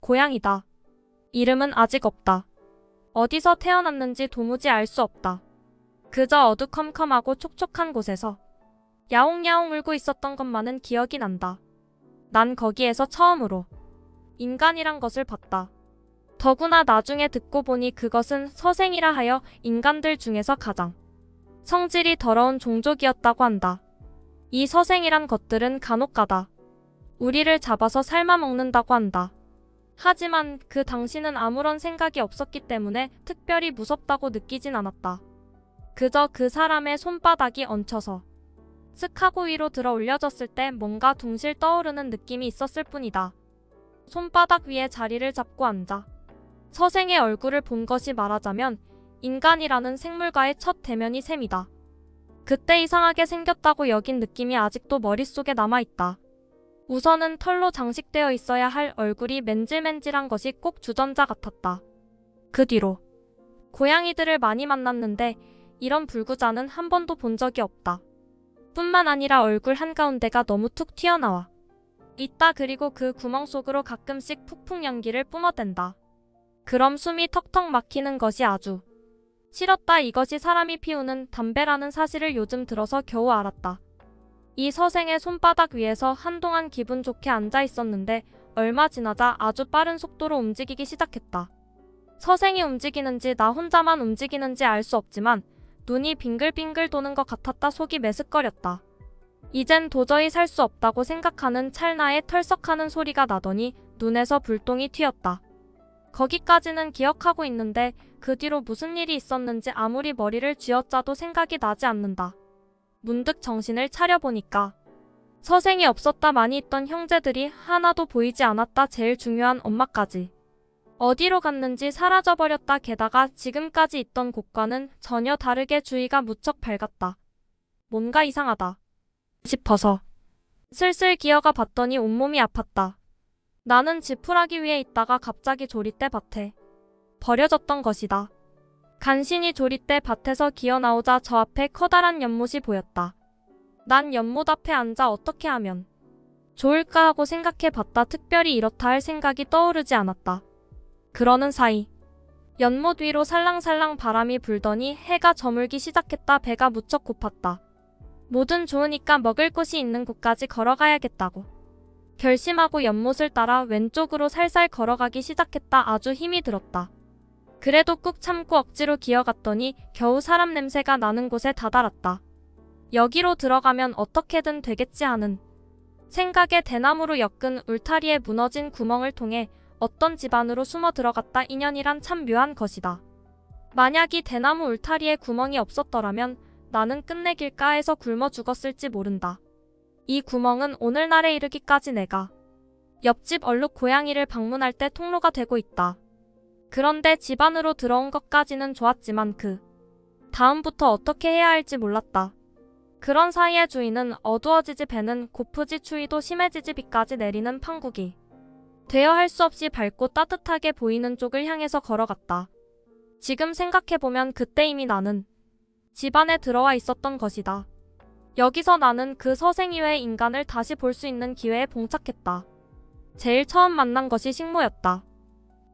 고양이다. 이름은 아직 없다. 어디서 태어났는지 도무지 알 수 없다. 그저 어두컴컴하고 촉촉한 곳에서 야옹야옹 울고 있었던 것만은 기억이 난다. 난 거기에서 처음으로 인간이란 것을 봤다. 더구나 나중에 듣고 보니 그것은 서생이라 하여 인간들 중에서 가장 성질이 더러운 종족이었다고 한다. 이 서생이란 것들은 간혹가다 우리를 잡아서 삶아 먹는다고 한다. 하지만 그 당시는 아무런 생각이 없었기 때문에 특별히 무섭다고 느끼진 않았다. 그저 그 사람의 손바닥이 얹혀서 쓱 하고 위로 들어 올려졌을 때 뭔가 둥실 떠오르는 느낌이 있었을 뿐이다. 손바닥 위에 자리를 잡고 앉아 서생의 얼굴을 본 것이 말하자면 인간이라는 생물과의 첫 대면이 셈이다. 그때 이상하게 생겼다고 여긴 느낌이 아직도 머릿속에 남아있다. 우선은 털로 장식되어 있어야 할 얼굴이 맨질맨질한 것이 꼭 주전자 같았다. 그 뒤로 고양이들을 많이 만났는데 이런 불구자는 한 번도 본 적이 없다. 뿐만 아니라 얼굴 한가운데가 너무 툭 튀어나와 있다. 그리고 그 구멍 속으로 가끔씩 푹푹 연기를 뿜어댄다. 그럼 숨이 턱턱 막히는 것이 아주 싫었다. 이것이 사람이 피우는 담배라는 사실을 요즘 들어서 겨우 알았다. 이 서생의 손바닥 위에서 한동안 기분 좋게 앉아 있었는데 얼마 지나자 아주 빠른 속도로 움직이기 시작했다. 서생이 움직이는지 나 혼자만 움직이는지 알 수 없지만 눈이 빙글빙글 도는 것 같았다. 속이 메스꺼렸다. 이젠 도저히 살 수 없다고 생각하는 찰나에 털썩하는 소리가 나더니 눈에서 불똥이 튀었다. 거기까지는 기억하고 있는데 그 뒤로 무슨 일이 있었는지 아무리 머리를 쥐어짜도 생각이 나지 않는다. 문득 정신을 차려보니까 서생이 없었다. 많이 있던 형제들이 하나도 보이지 않았다. 제일 중요한 엄마까지 어디로 갔는지 사라져버렸다. 게다가 지금까지 있던 곳과는 전혀 다르게 주위가 무척 밝았다. 뭔가 이상하다 싶어서 슬슬 기어가 봤더니 온몸이 아팠다. 나는 지푸라기 위에 있다가 갑자기 조리대 밭에 버려졌던 것이다. 간신히 조리대 밭에서 기어 나오자 저 앞에 커다란 연못이 보였다. 난 연못 앞에 앉아 어떻게 하면 좋을까 하고 생각해 봤다. 특별히 이렇다 할 생각이 떠오르지 않았다. 그러는 사이 연못 위로 살랑살랑 바람이 불더니 해가 저물기 시작했다. 배가 무척 고팠다. 뭐든 좋으니까 먹을 곳이 있는 곳까지 걸어가야겠다고 결심하고 연못을 따라 왼쪽으로 살살 걸어가기 시작했다. 아주 힘이 들었다. 그래도 꾹 참고 억지로 기어갔더니 겨우 사람 냄새가 나는 곳에 다다랐다. 여기로 들어가면 어떻게든 되겠지 하는 생각에 대나무로 엮은 울타리에 무너진 구멍을 통해 어떤 집 안으로 숨어 들어갔다. 인연이란 참 묘한 것이다. 만약 이 대나무 울타리에 구멍이 없었더라면 나는 끝내 길가에서 굶어 죽었을지 모른다. 이 구멍은 오늘날에 이르기까지 내가 옆집 얼룩 고양이를 방문할 때 통로가 되고 있다. 그런데 집 안으로 들어온 것까지는 좋았지만 그 다음부터 어떻게 해야 할지 몰랐다. 그런 사이에 주인은 어두워지지 배는 고프지 추위도 심해지지 비까지 내리는 판국이 되어 할 수 없이 밝고 따뜻하게 보이는 쪽을 향해서 걸어갔다. 지금 생각해보면 그때 이미 나는 집 안에 들어와 있었던 것이다. 여기서 나는 그 서생 이외의 인간을 다시 볼 수 있는 기회에 봉착했다. 제일 처음 만난 것이 식모였다.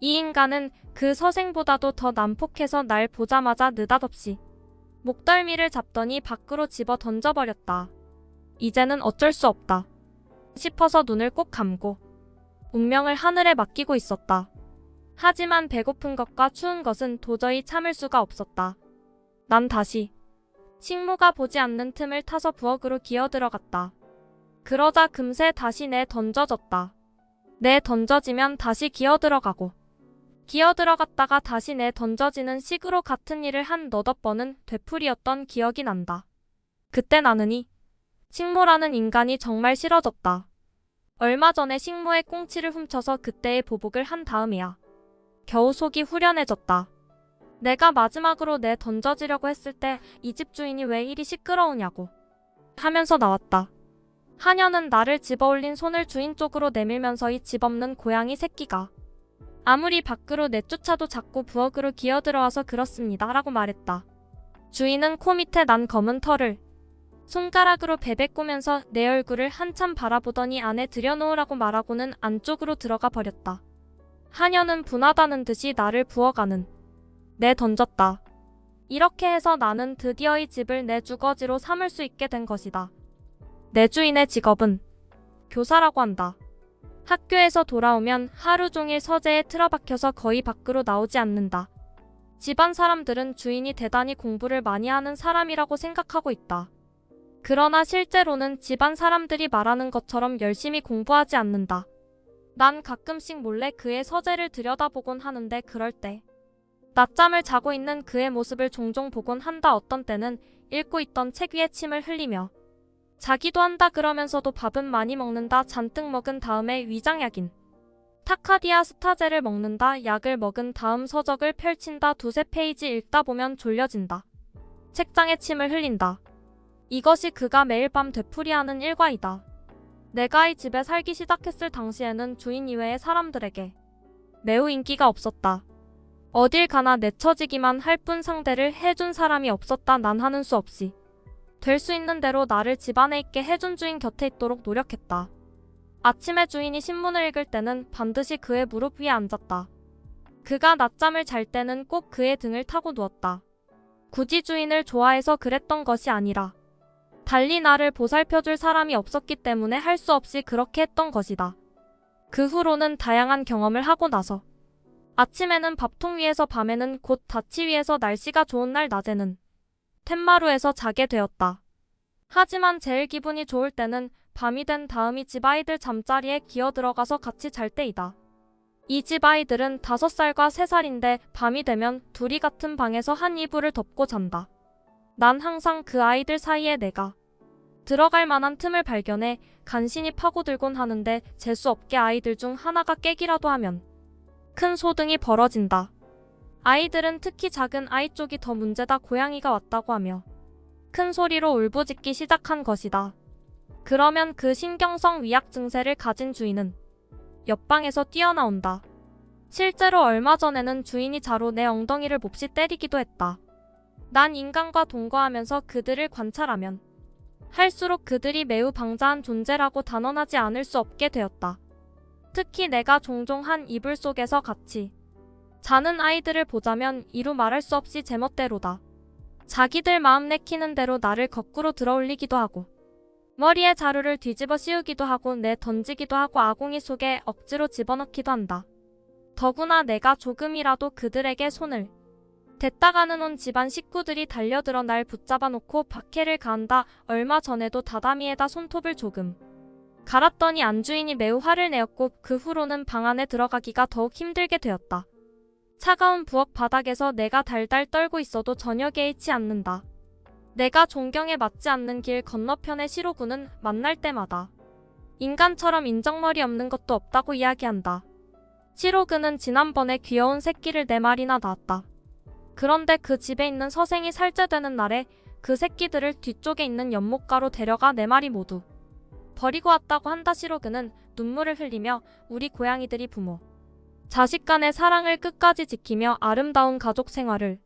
이 인간은 그 서생보다도 더 난폭해서 날 보자마자 느닷없이 목덜미를 잡더니 밖으로 집어 던져버렸다. 이제는 어쩔 수 없다 싶어서 눈을 꼭 감고 운명을 하늘에 맡기고 있었다. 하지만 배고픈 것과 추운 것은 도저히 참을 수가 없었다. 난 다시 식모가 보지 않는 틈을 타서 부엌으로 기어들어갔다. 그러자 금세 다시 던져졌다. 던져지면 다시 기어들어가고 기어들어갔다가 다시 던져지는 식으로 같은 일을 한 너댓 번은 되풀이였던 기억이 난다. 그때 나는 이 식모라는 인간이 정말 싫어졌다. 얼마 전에 식모의 꽁치를 훔쳐서 그때의 보복을 한 다음이야. 겨우 속이 후련해졌다. 내가 마지막으로 던져지려고 했을 때 이 집 주인이 왜 이리 시끄러우냐고 하면서 나왔다. 하녀는 나를 집어올린 손을 주인 쪽으로 내밀면서 이 집 없는 고양이 새끼가 아무리 밖으로 내쫓아도 자꾸 부엌으로 기어들어와서 그렇습니다 라고 말했다. 주인은 코 밑에 난 검은 털을 손가락으로 베베꼬면서 내 얼굴을 한참 바라보더니 안에 들여놓으라고 말하고는 안쪽으로 들어가 버렸다. 하녀는 분하다는 듯이 나를 부어가는 내던졌다. 이렇게 해서 나는 드디어 이 집을 내 주거지로 삼을 수 있게 된 것이다. 내 주인의 직업은 교사라고 한다. 학교에서 돌아오면 하루 종일 서재에 틀어박혀서 거의 밖으로 나오지 않는다. 집안 사람들은 주인이 대단히 공부를 많이 하는 사람이라고 생각하고 있다. 그러나 실제로는 집안 사람들이 말하는 것처럼 열심히 공부하지 않는다. 난 가끔씩 몰래 그의 서재를 들여다보곤 하는데 그럴 때 낮잠을 자고 있는 그의 모습을 종종 보곤 한다. 어떤 때는 읽고 있던 책 위에 침을 흘리며 자기도 한다 그러면서도 밥은 많이 먹는다. 잔뜩 먹은 다음에 위장약인 타카디아 스타제를 먹는다. 약을 먹은 다음 서적을 펼친다. 두세 페이지 읽다 보면 졸려진다. 책장에 침을 흘린다. 이것이 그가 매일 밤 되풀이하는 일과이다. 내가 이 집에 살기 시작했을 당시에는 주인 이외의 사람들에게 매우 인기가 없었다. 어딜 가나 내처지기만 할 뿐 상대를 해준 사람이 없었다. 난 하는 수 없이 될 수 있는 대로 나를 집안에 있게 해준 주인 곁에 있도록 노력했다. 아침에 주인이 신문을 읽을 때는 반드시 그의 무릎 위에 앉았다. 그가 낮잠을 잘 때는 꼭 그의 등을 타고 누웠다. 굳이 주인을 좋아해서 그랬던 것이 아니라 달리 나를 보살펴줄 사람이 없었기 때문에 할 수 없이 그렇게 했던 것이다. 그 후로는 다양한 경험을 하고 나서 아침에는 밥통 위에서, 밤에는 곧 다치 위에서, 날씨가 좋은 날 낮에는 텐마루에서 자게 되었다. 하지만 제일 기분이 좋을 때는 밤이 된 다음이 집 아이들 잠자리에 기어들어가서 같이 잘 때이다. 이 집 아이들은 5살과 3살인데 밤이 되면 둘이 같은 방에서 한 이불을 덮고 잔다. 난 항상 그 아이들 사이에 내가 들어갈 만한 틈을 발견해 간신히 파고들곤 하는데 재수없게 아이들 중 하나가 깨기라도 하면 큰 소등이 벌어진다. 아이들은 특히 작은 아이 쪽이 더 문제다. 고양이가 왔다고 하며 큰 소리로 울부짖기 시작한 것이다. 그러면 그 신경성 위약 증세를 가진 주인은 옆방에서 뛰어나온다. 실제로 얼마 전에는 주인이 자로 내 엉덩이를 몹시 때리기도 했다. 난 인간과 동거하면서 그들을 관찰하면 할수록 그들이 매우 방자한 존재라고 단언하지 않을 수 없게 되었다. 특히 내가 종종 한 이불 속에서 같이 자는 아이들을 보자면 이루 말할 수 없이 제멋대로다. 자기들 마음 내키는 대로 나를 거꾸로 들어올리기도 하고 머리에 자루를 뒤집어 씌우기도 하고 내 던지기도 하고 아궁이 속에 억지로 집어넣기도 한다. 더구나 내가 조금이라도 그들에게 손을 댔다가는 온 집안 식구들이 달려들어 날 붙잡아 놓고 박해를 가한다. 얼마 전에도 다다미에다 손톱을 조금 갈았더니 안주인이 매우 화를 내었고 그 후로는 방 안에 들어가기가 더욱 힘들게 되었다. 차가운 부엌 바닥에서 내가 달달 떨고 있어도 전혀 개의치 않는다. 내가 존경에 맞지 않는 길 건너편의 시로구는 만날 때마다 인간처럼 인정머리 없는 것도 없다고 이야기한다. 시로그는 지난번에 귀여운 새끼를 4마리나 낳았다. 그런데 그 집에 있는 서생이 살제되는 날에 그 새끼들을 뒤쪽에 있는 연못가로 데려가 4마리 모두 버리고 왔다고 한다. 시로그는 눈물을 흘리며 우리 고양이들이 부모, 자식 간의 사랑을 끝까지 지키며 아름다운 가족 생활을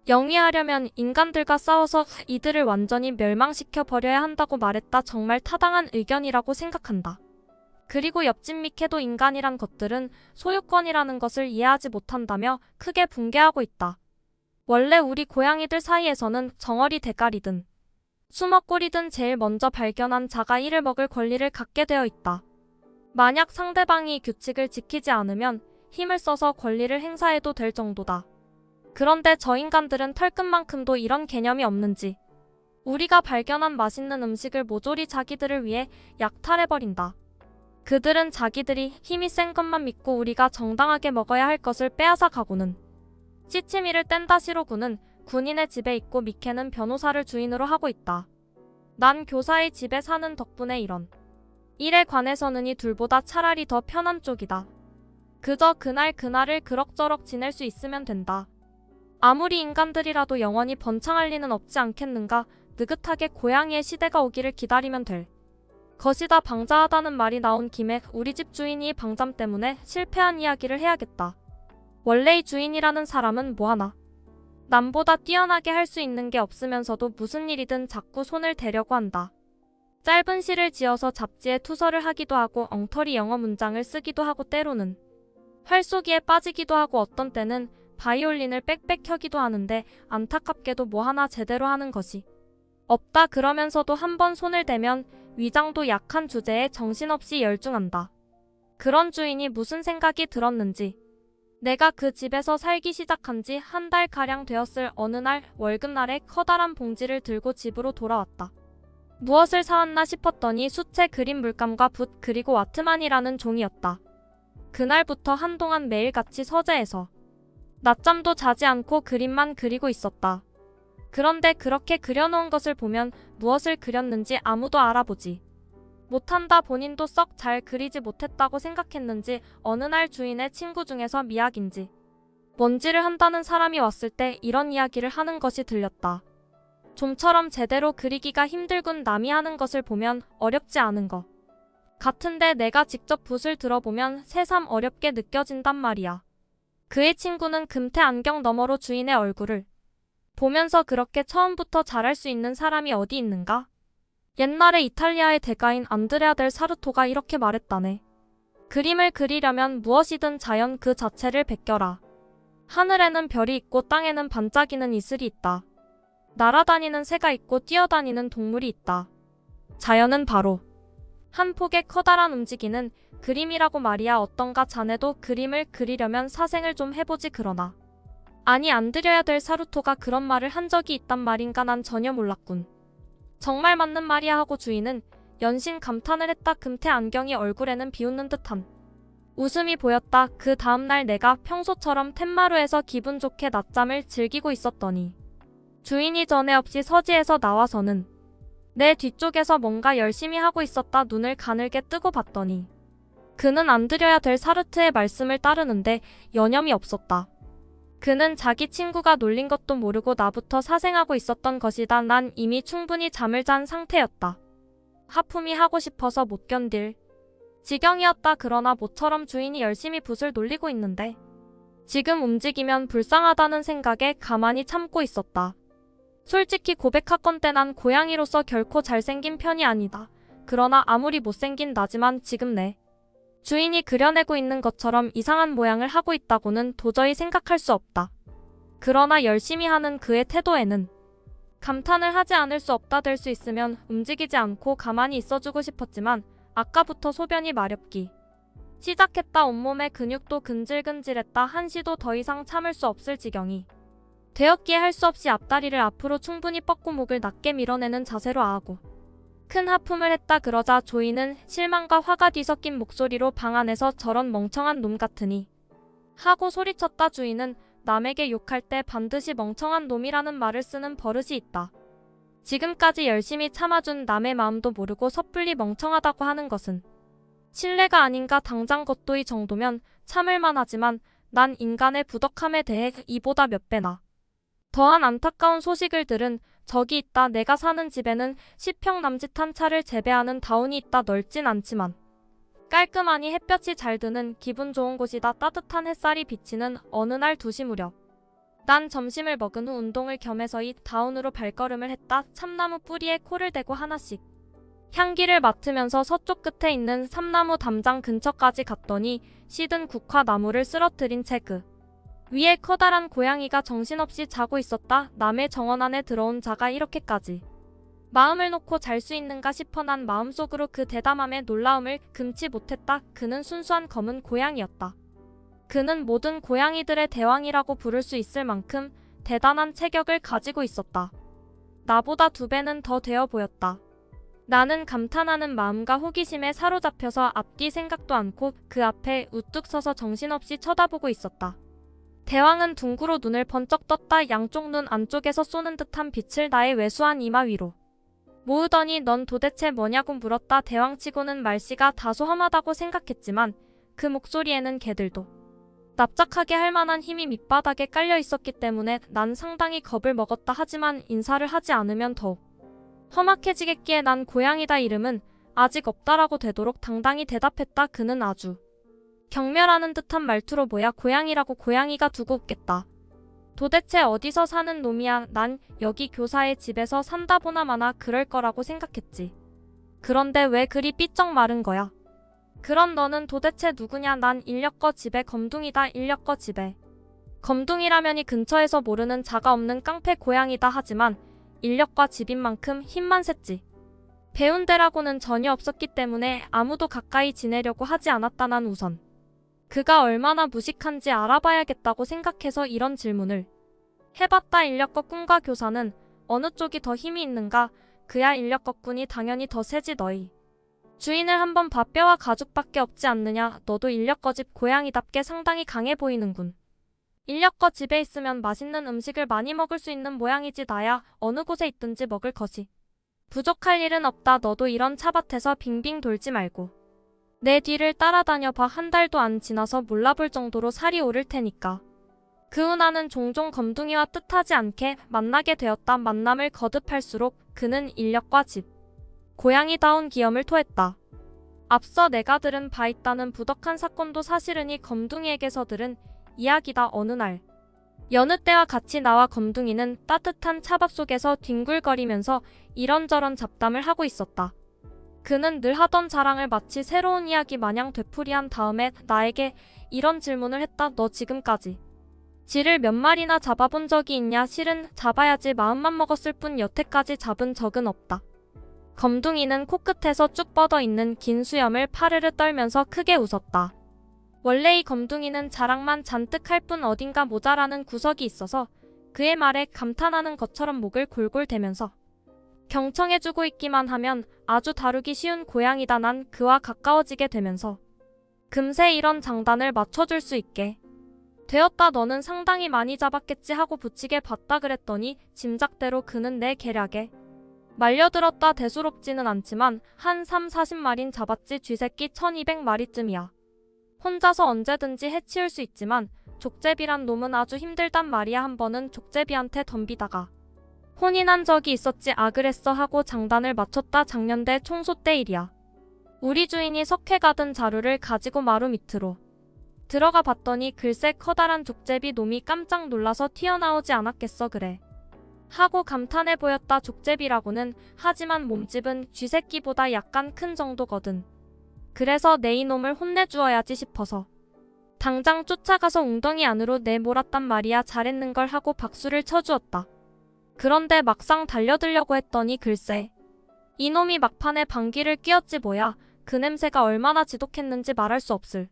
영위하려면 인간들과 싸워서 이들을 완전히 멸망시켜 버려야 한다고 말했다. 정말 타당한 의견이라고 생각한다. 그리고 옆집 미케도 인간이란 것들은 소유권이라는 것을 이해하지 못한다며 크게 붕괴하고 있다. 원래 우리 고양이들 사이에서는 정어리 대가리든 수먹골이든 제일 먼저 발견한 자가 이를 먹을 권리를 갖게 되어 있다. 만약 상대방이 규칙을 지키지 않으면 힘을 써서 권리를 행사해도 될 정도다. 그런데 저 인간들은 털끝만큼도 이런 개념이 없는지 우리가 발견한 맛있는 음식을 모조리 자기들을 위해 약탈해버린다. 그들은 자기들이 힘이 센 것만 믿고 우리가 정당하게 먹어야 할 것을 빼앗아 가고는 시치미를 뗀다. 시로구는 군인의 집에 있고 미케는 변호사를 주인으로 하고 있다. 난 교사의 집에 사는 덕분에 이런 일에 관해서는 이 둘보다 차라리 더 편한 쪽이다. 그저 그날을 그럭저럭 지낼 수 있으면 된다. 아무리 인간들이라도 영원히 번창할 리는 없지 않겠는가. 느긋하게 고양이의 시대가 오기를 기다리면 될 것이다. 방자하다는 말이 나온 김에 우리 집 주인이 방잠 때문에 실패한 이야기를 해야겠다. 원래 이 주인이라는 사람은 뭐하나 남보다 뛰어나게 할 수 있는 게 없으면서도 무슨 일이든 자꾸 손을 대려고 한다. 짧은 시를 지어서 잡지에 투서를 하기도 하고 엉터리 영어 문장을 쓰기도 하고 때로는 활쏘기에 빠지기도 하고 어떤 때는 바이올린을 빽빽 켜기도 하는데 안타깝게도 뭐 하나 제대로 하는 것이 없다. 그러면서도 한번 손을 대면 위장도 약한 주제에 정신없이 열중한다. 그런 주인이 무슨 생각이 들었는지 내가 그 집에서 살기 시작한 지 한 달가량 되었을 어느 날 월급날에 커다란 봉지를 들고 집으로 돌아왔다. 무엇을 사왔나 싶었더니 수채 그림 물감과 붓 그리고 와트만이라는 종이었다. 그날부터 한동안 매일같이 서재에서 낮잠도 자지 않고 그림만 그리고 있었다. 그런데 그렇게 그려놓은 것을 보면 무엇을 그렸는지 아무도 알아보지 못한다. 본인도 썩 잘 그리지 못했다고 생각했는지 어느 날 주인의 친구 중에서 미학인지 뭔지를 한다는 사람이 왔을 때 이런 이야기를 하는 것이 들렸다. 좀처럼 제대로 그리기가 힘들군. 남이 하는 것을 보면 어렵지 않은 것 같은데 내가 직접 붓을 들어보면 새삼 어렵게 느껴진단 말이야. 그의 친구는 금태 안경 너머로 주인의 얼굴을 보면서 그렇게 처음부터 잘할 수 있는 사람이 어디 있는가? 옛날에 이탈리아의 대가인 안드레아 델 사르토가 이렇게 말했다네. 그림을 그리려면 무엇이든 자연 그 자체를 베껴라. 하늘에는 별이 있고 땅에는 반짝이는 이슬이 있다. 날아다니는 새가 있고 뛰어다니는 동물이 있다. 자연은 바로 한 폭의 커다란 움직이는 그림이라고 말이야. 어떤가 자네도 그림을 그리려면 사생을 좀 해보지. 그러나 아니, 안드레아 델 사르토가 그런 말을 한 적이 있단 말인가? 난 전혀 몰랐군. 정말 맞는 말이야 하고 주인은 연신 감탄을 했다. 금태 안경이 얼굴에는 비웃는 듯한 웃음이 보였다. 그 다음날 내가 평소처럼 텐마루에서 기분 좋게 낮잠을 즐기고 있었더니 주인이 전에 없이 서지에서 나와서는 내 뒤쪽에서 뭔가 열심히 하고 있었다. 눈을 가늘게 뜨고 봤더니 그는 안드레아 델 사르트의 말씀을 따르는데 여념이 없었다. 그는 자기 친구가 놀린 것도 모르고 나부터 사생하고 있었던 것이다. 난 이미 충분히 잠을 잔 상태였다. 하품이 하고 싶어서 못 견딜 지경이었다. 그러나 모처럼 주인이 열심히 붓을 놀리고 있는데 지금 움직이면 불쌍하다는 생각에 가만히 참고 있었다. 솔직히 고백하건대 난 고양이로서 결코 잘생긴 편이 아니다. 그러나 아무리 못생긴 나지만 지금 내 주인이 그려내고 있는 것처럼 이상한 모양을 하고 있다고는 도저히 생각할 수 없다. 그러나 열심히 하는 그의 태도에는 감탄을 하지 않을 수 없다. 될 수 있으면 움직이지 않고 가만히 있어주고 싶었지만 아까부터 소변이 마렵기 시작했다. 온몸의 근육도 근질근질했다. 한시도 더 이상 참을 수 없을 지경이 되었기에 할 수 없이 앞다리를 앞으로 충분히 뻗고 목을 낮게 밀어내는 자세로 아하고 큰 하품을 했다. 그러자 조이는 실망과 화가 뒤섞인 목소리로 방 안에서 저런 멍청한 놈 같으니 하고 소리쳤다. 주인은 남에게 욕할 때 반드시 멍청한 놈이라는 말을 쓰는 버릇이 있다. 지금까지 열심히 참아준 남의 마음도 모르고 섣불리 멍청하다고 하는 것은 실례가 아닌가. 당장 것도 이 정도면 참을만 하지만 난 인간의 부덕함에 대해 이보다 몇 배나 더한 안타까운 소식을 들은 적이 있다. 내가 사는 집에는 10평 남짓한 차를 재배하는 다운이 있다. 넓진 않지만 깔끔하니 햇볕이 잘 드는 기분 좋은 곳이다. 따뜻한 햇살이 비치는 어느 날 2시 무렵 난 점심을 먹은 후 운동을 겸해서 이 다운으로 발걸음을 했다. 참나무 뿌리에 코를 대고 하나씩 향기를 맡으면서 서쪽 끝에 있는 삼나무 담장 근처까지 갔더니 시든 국화나무를 쓰러뜨린 채 그 위에 커다란 고양이가 정신없이 자고 있었다. 남의 정원 안에 들어온 자가 이렇게까지 마음을 놓고 잘 수 있는가 싶어 난 마음속으로 그 대담함에 놀라움을 금치 못했다. 그는 순수한 검은 고양이였다. 그는 모든 고양이들의 대왕이라고 부를 수 있을 만큼 대단한 체격을 가지고 있었다. 나보다 2배는 더 되어 보였다. 나는 감탄하는 마음과 호기심에 사로잡혀서 앞뒤 생각도 않고 그 앞에 우뚝 서서 정신없이 쳐다보고 있었다. 대왕은 둥그로 눈을 번쩍 떴다. 양쪽 눈 안쪽에서 쏘는 듯한 빛을 나의 왜소한 이마 위로 모으더니 넌 도대체 뭐냐고 물었다. 대왕치고는 말씨가 다소 험하다고 생각했지만 그 목소리에는 개들도 납작하게 할 만한 힘이 밑바닥에 깔려 있었기 때문에 난 상당히 겁을 먹었다. 하지만 인사를 하지 않으면 더욱 험악해지겠기에 난 고양이다 이름은 아직 없다라고 되도록 당당히 대답했다. 그는 아주 경멸하는 듯한 말투로 뭐야 고양이라고 고양이가 두고 웃겠다. 도대체 어디서 사는 놈이야. 난 여기 교사의 집에서 산다 보나 마나 그럴 거라고 생각했지. 그런데 왜 그리 삐쩍 마른 거야. 그런 너는 도대체 누구냐? 난 인력거 집에 검둥이다. 인력거 집에 검둥이라면이 근처에서 모르는 자가 없는 깡패 고양이다. 하지만 인력과 집인 만큼 힘만 셌지. 배운 데라고는 전혀 없었기 때문에 아무도 가까이 지내려고 하지 않았다. 난 우선 그가 얼마나 무식한지 알아봐야겠다고 생각해서 이런 질문을 해봤다. 인력거 꾼과 교사는 어느 쪽이 더 힘이 있는가? 그야 인력거 꾼이 당연히 더 세지. 너희 주인을 한번 봐. 뼈와 가죽밖에 없지 않느냐? 너도 인력거 집 고양이답게 상당히 강해 보이는군. 인력거 집에 있으면 맛있는 음식을 많이 먹을 수 있는 모양이지. 나야 어느 곳에 있든지 먹을 것이 부족할 일은 없다. 너도 이런 차밭에서 빙빙 돌지 말고 내 뒤를 따라다녀 봐. 한 달도 안 지나서 몰라볼 정도로 살이 오를 테니까. 그 후 나는 종종 검둥이와 뜻하지 않게 만나게 되었다. 만남을 거듭할수록 그는 인력과 집 고양이다운 기염을 토했다. 앞서 내가 들은 바 있다는 부덕한 사건도 사실은 이 검둥이에게서 들은 이야기다. 어느 날 여느 때와 같이 나와 검둥이는 따뜻한 차밥 속에서 뒹굴거리면서 이런저런 잡담을 하고 있었다. 그는 늘 하던 자랑을 마치 새로운 이야기 마냥 되풀이한 다음에 나에게 이런 질문을 했다. 너 지금까지 쥐를 몇 마리나 잡아본 적이 있냐? 실은 잡아야지 마음만 먹었을 뿐 여태까지 잡은 적은 없다. 검둥이는 코끝에서 쭉 뻗어 있는 긴 수염을 파르르 떨면서 크게 웃었다. 원래 이 검둥이는 자랑만 잔뜩 할 뿐 어딘가 모자라는 구석이 있어서 그의 말에 감탄하는 것처럼 목을 골골 대면서 경청해주고 있기만 하면 아주 다루기 쉬운 고양이다. 난 그와 가까워지게 되면서 금세 이런 장단을 맞춰줄 수 있게 되었다. 너는 상당히 많이 잡았겠지 하고 붙이게 봤다. 그랬더니 짐작대로 그는 내 계략에 말려들었다. 대수롭지는 않지만 한 30-40마린 잡았지. 쥐새끼 1200마리쯤이야. 혼자서 언제든지 해치울 수 있지만 족제비란 놈은 아주 힘들단 말이야. 한 번은 족제비한테 덤비다가 혼이 난 적이 있었지. 아 그랬어 하고 장단을 맞췄다. 작년대 총소 때 일이야. 우리 주인이 석회 가든 자루를 가지고 마루 밑으로 들어가 봤더니 글쎄 커다란 족제비 놈이 깜짝 놀라서 튀어나오지 않았겠어. 그래 하고 감탄해 보였다. 족제비라고는 하지만 몸집은 쥐새끼보다 약간 큰 정도거든. 그래서 내 이놈을 혼내주어야지 싶어서 당장 쫓아가서 웅덩이 안으로 내몰았단 말이야. 잘했는걸 하고 박수를 쳐주었다. 그런데 막상 달려들려고 했더니 글쎄 이놈이 막판에 방귀를 뀌었지. 뭐야 그 냄새가 얼마나 지독했는지 말할 수 없을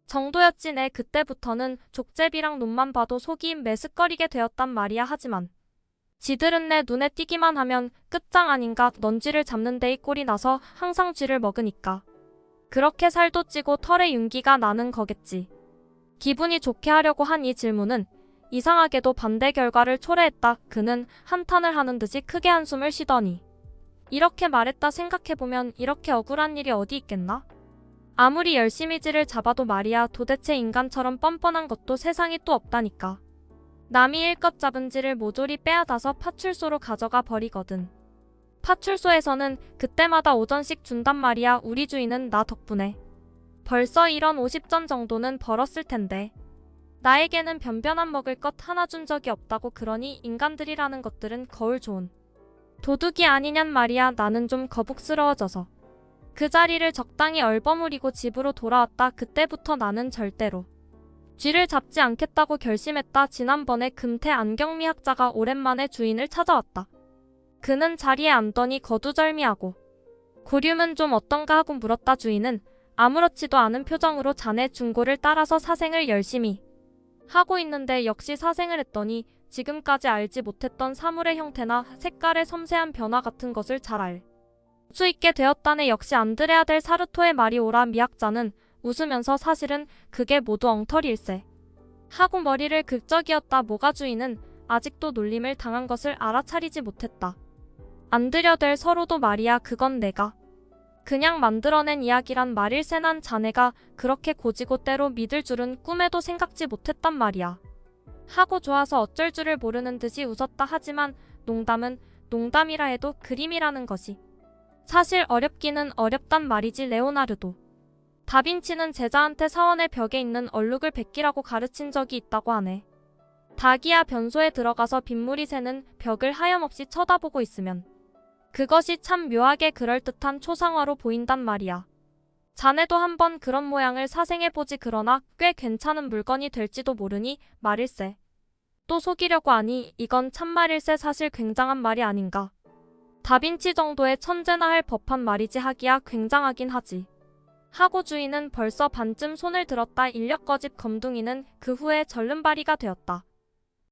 정도였지. 내 그때부터는 족제비랑 놈만 봐도 속이 메스꺼리게 되었단 말이야. 하지만 지들은 내 눈에 띄기만 하면 끝장 아닌가. 넌 쥐를 잡는 데이 꼴이 나서 항상 쥐를 먹으니까 그렇게 살도 찌고 털에 윤기가 나는 거겠지. 기분이 좋게 하려고 한 이 질문은 이상하게도 반대 결과를 초래했다. 그는 한탄을 하는 듯이 크게 한숨을 쉬더니 이렇게 말했다. 생각해보면 이렇게 억울한 일이 어디 있겠나? 아무리 열심히 쥐를 잡아도 말이야. 도대체 인간처럼 뻔뻔한 것도 세상에 또 없다니까. 남이 일껏 잡은 쥐를 모조리 빼앗아서 파출소로 가져가 버리거든. 파출소에서는 그때마다 오전씩 준단 말이야. 우리 주인은 나 덕분에 벌써 이런 50전 정도는 벌었을 텐데 나에게는 변변한 먹을 것 하나 준 적이 없다고. 그러니 인간들이라는 것들은 거울 좋은 도둑이 아니냔 말이야. 나는 좀 거북스러워져서 그 자리를 적당히 얼버무리고 집으로 돌아왔다. 그때부터 나는 절대로 쥐를 잡지 않겠다고 결심했다. 지난번에 금태 안경미 학자가 오랜만에 주인을 찾아왔다. 그는 자리에 앉더니 거두절미하고 고륨은 좀 어떤가 하고 물었다. 주인은 아무렇지도 않은 표정으로 자네 중고를 따라서 사생을 열심히 하고 있는데 역시 사생을 했더니 지금까지 알지 못했던 사물의 형태나 색깔의 섬세한 변화 같은 것을 잘 알 수 있게 되었다네. 역시 안드레아 델 사르토의 말이 옳아. 미학자는 웃으면서 사실은 그게 모두 엉터리일세 하고 머리를 긁적이었다. 뭐가? 주인은 아직도 놀림을 당한 것을 알아차리지 못했다. 안드레아 델 서로도 말이야. 그건 내가 그냥 만들어낸 이야기란 말일세. 난 자네가 그렇게 고지고 때로 믿을 줄은 꿈에도 생각지 못했단 말이야. 하고 좋아서 어쩔 줄을 모르는 듯이 웃었다. 하지만 농담은 농담이라 해도 그림이라는 것이 사실 어렵기는 어렵단 말이지. 레오나르도 다빈치는 제자한테 사원의 벽에 있는 얼룩을 베끼라고 가르친 적이 있다고 하네. 닭이야 변소에 들어가서 빗물이 새는 벽을 하염없이 쳐다보고 있으면 그것이 참 묘하게 그럴듯한 초상화로 보인단 말이야. 자네도 한번 그런 모양을 사생해보지. 그러나 꽤 괜찮은 물건이 될지도 모르니 말일세. 또 속이려고 하니 이건 참말일세. 사실 굉장한 말이 아닌가. 다빈치 정도의 천재나 할 법한 말이지 하기야 굉장하긴 하지. 하고 주인은 벌써 반쯤 손을 들었다. 인력 거짓 검둥이는 그 후에 절름발이가 되었다.